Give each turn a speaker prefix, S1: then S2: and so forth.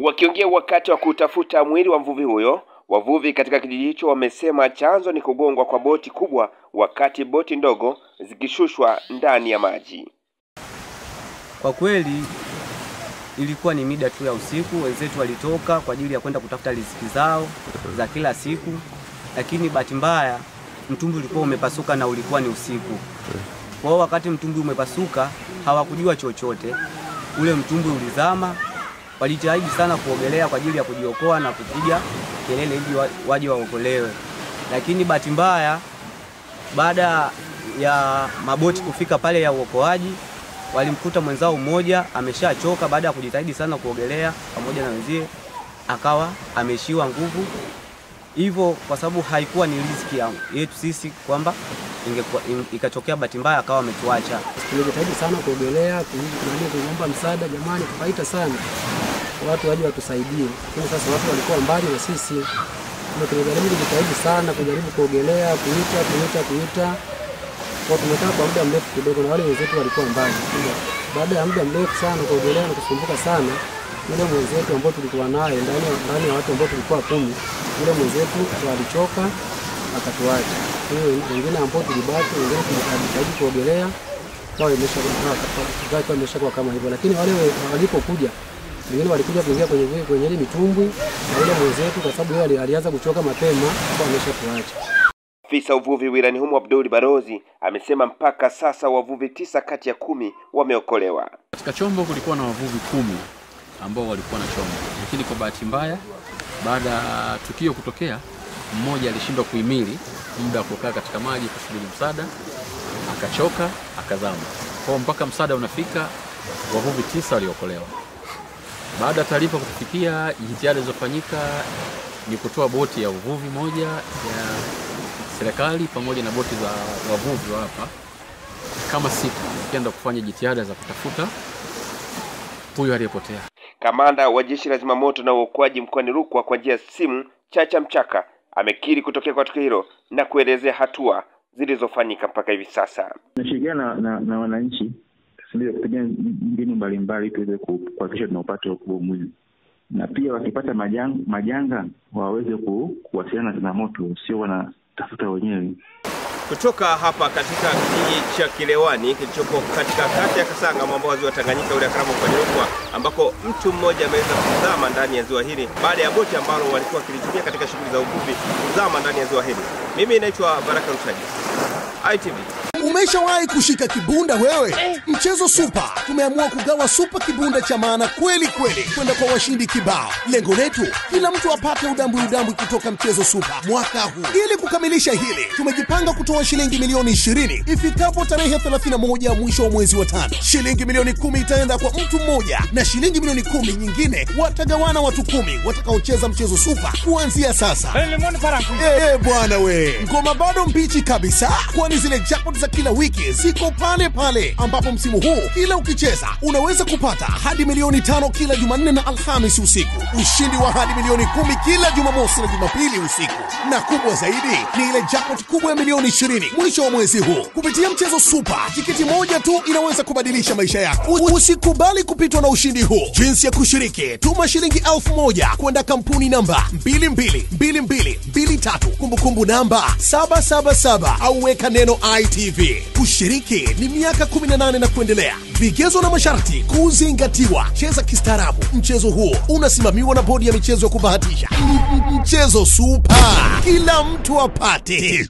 S1: Wakiongea wakati wa kutafuta mwili wa mvuvi huyo, wavuvi katika kijiji hicho wamesema chanzo ni kugongwa kwa boti kubwa wakati boti ndogo zikishushwa ndani ya maji.
S2: Kwa kweli ilikuwa ni mida tu ya usiku, wenzetu walitoka kwa ajili ya kwenda kutafuta riziki zao za kila siku, lakini bahati mbaya mtumbwi ulikuwa umepasuka na ulikuwa ni usiku. Kwa hiyo wakati mtumbwi umepasuka hawakujua chochote. Ule mtumbwi ulizama. Walijitahidi sana kuogelea kwa ajili ya kujiokoa na kupiga kelele ili waje waokolewe. Lakini bahati mbaya baada ya maboti kufika pale ya uokoaji, walimkuta mwenzao mmoja ameshachoka baada ya kujitahidi sana kuogelea pamoja na wenzie, akawa ameishiwa nguvu. Hivyo kwa sababu haikuwa ni riziki yetu sisi kwamba ikatokea bahati mbaya akawa ametuacha.
S3: Tulijitahidi sana kuogelea, kuomba msaada, jamani tukaita sana watu waje watusaidie. Lakini sasa watu walikuwa mbali na sisi. Tulijitahidi sana kujaribu kuogelea, kuita. Kwa tumekaa kwa muda mrefu kidogo na wale wenzetu walikuwa mbali. Baada ya muda mrefu sana kuogelea na kusumbuka sana, yule mwenzetu ambao tulikuwa naye ndani ya watu ambao tulikuwa 10, yule mwenzetu alichoka akatuacha. Wengine ambao tulibaki, wengine tulijitahidi kuogelea kwa imeshakuwa kama hivyo. Lakini wale walipokuja, wengine walikuja kuingia kwenye ile mitumbwi na yule mwenzetu kwa sababu yeye alianza kuchoka mapema kwa ameshatuacha.
S1: Afisa uvuvi wilani humo Abdul Barozi amesema mpaka sasa wavuvi 9 kati ya 10 wameokolewa.
S4: Katika chombo kulikuwa na wavuvi 10 ambao walikuwa na chombo, lakini kwa bahati mbaya baada ya tukio kutokea, mmoja alishindwa kuhimili muda kukaa katika maji kusubiri msaada, akachoka, akazama. Kwa mpaka msaada unafika, wavuvi 9 waliokolewa. Baada ya taarifa kufikia, jitihada zilizofanyika ni kutoa boti ya uvuvi moja ya serikali pamoja na boti za wavuvi wa hapa kama 6 wakienda kufanya jitihada za kutafuta huyo aliyepotea.
S1: Kamanda wa Jeshi la Zimamoto na Uokoaji mkoani Rukwa kwa njia ya simu, Chacha Mchaka, amekiri kutokea kwa tukio hilo na kuelezea hatua zilizofanyika mpaka hivi sasa.
S5: Tunashirikiana na wananchi ndio kupiga mbinu mbalimbali tuweze kuhakikisha tunapata mwili. Na pia wakipata majanga waweze kuwasiliana na Zimamoto, sio wanatafuta wenyewe.
S1: Kutoka hapa katika kijiji cha Kilewani kilichopo katika kata ya Kasanga mwambao wa ziwa Tanganyika ule Karamo kwa Rukwa, ambako mtu mmoja ameweza kuzama ndani ya ziwa hili baada ya boti ambalo walikuwa kilitumia katika shughuli za uvuvi kuzama ndani ya ziwa hili. Mimi naitwa Baraka Msaji, ITV.
S6: Umeshawahi kushika kibunda wewe? Mchezo Super tumeamua kugawa super kibunda cha maana kweli kwenda kwa washindi kibao. Lengo letu kila mtu apate udambwi kutoka Mchezo Super mwaka huu. Ili kukamilisha hili, tumejipanga kutoa shilingi milioni 20 ifikapo tarehe 31 mwisho wa mwezi wa 5. Shilingi milioni 10 itaenda kwa mtu mmoja na shilingi milioni 10 nyingine watagawana watu 10 watakaocheza Mchezo Super kuanzia sasa. Bwana we, ngoma bado mbichi kabisa, kwani zile jackpot za kila wiki ziko pale ambapo msimu huu kila ukicheza unaweza kupata hadi milioni 5 kila Jumanne na Alhamisi usiku. Ushindi wa hadi milioni 10 kila Jumamosi na Jumapili usiku. Na kubwa zaidi ni ile jackpot kubwa ya milioni 20 mwisho wa mwezi huu. Kupitia Mchezo Super, tiketi moja tu inaweza kubadilisha maisha yako. Usikubali kupitwa na ushindi huu. Jinsi ya kushiriki: tuma shilingi 1000 kwenda kampuni namba 222223 kumbukumbu namba 777 au weka neno ITV. Kushiriki ni miaka 18 na kuendelea. Vigezo na masharti kuzingatiwa. Cheza kistaarabu. Mchezo huo unasimamiwa na bodi ya michezo ya kubahatisha. Mchezo Super, kila mtu apate.